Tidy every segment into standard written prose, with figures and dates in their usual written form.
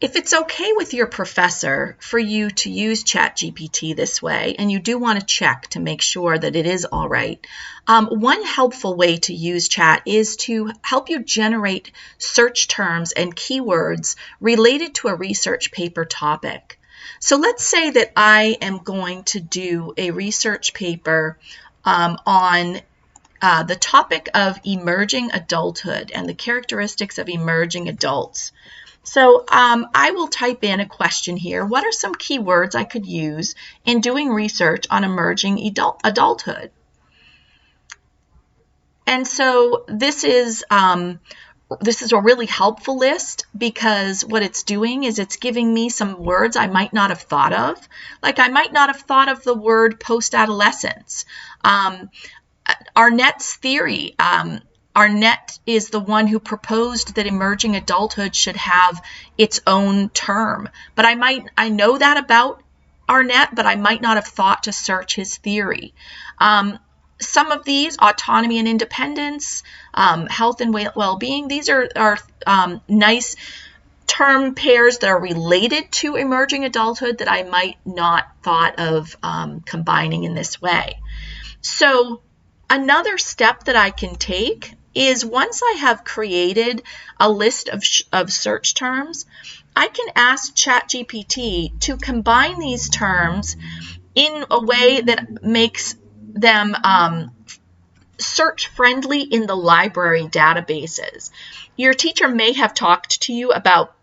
If it's okay with your professor for you to use ChatGPT this way, and you do want to check to make sure that it is all right, one helpful way to use Chat is to help you generate search terms and keywords related to a research paper topic. So let's say that I am going to do a research paper on the topic of emerging adulthood and the characteristics of emerging adults. So I will type in a question here. What are some keywords I could use in doing research on emerging adulthood? And so this is a really helpful list, because what it's doing is it's giving me some words I might not have thought of. Like I might not have thought of the word post-adolescence. Arnett's theory. Arnett is the one who proposed that emerging adulthood should have its own term. But I know that about Arnett, but I might not have thought to search his theory. Some of these, autonomy and independence, health and well-being, these are nice term pairs that are related to emerging adulthood that I might not thought of combining in this way. So another step that I can take is, once I have created a list of search terms, I can ask ChatGPT to combine these terms in a way that makes them search friendly in the library databases. Your teacher may have talked to you about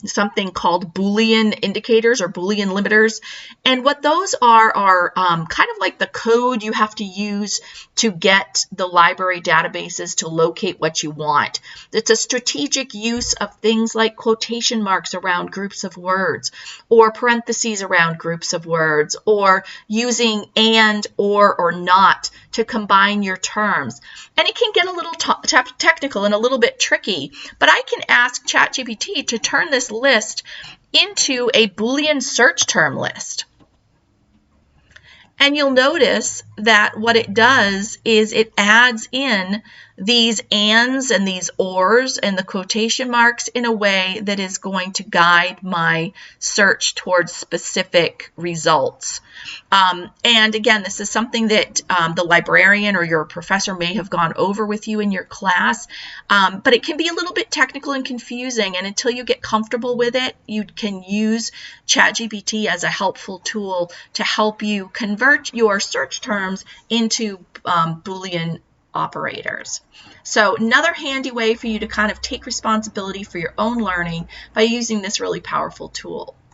something called Boolean indicators or Boolean limiters. And what those are kind of like the code you have to use to get the library databases to locate what you want. It's a strategic use of things like quotation marks around groups of words, or parentheses around groups of words, or using and, or not to combine your terms. And it can get a little technical and a little bit tricky, but I can ask ChatGPT to turn this list into a Boolean search term list. And you'll notice that what it does is it adds in these ands and these ors and the quotation marks in a way that is going to guide my search towards specific results. And again, this is something that the librarian or your professor may have gone over with you in your class, but it can be a little bit technical and confusing, and until you get comfortable with it, you can use ChatGPT as a helpful tool to help you convert your search terms into Boolean operators. So another handy way for you to kind of take responsibility for your own learning by using this really powerful tool.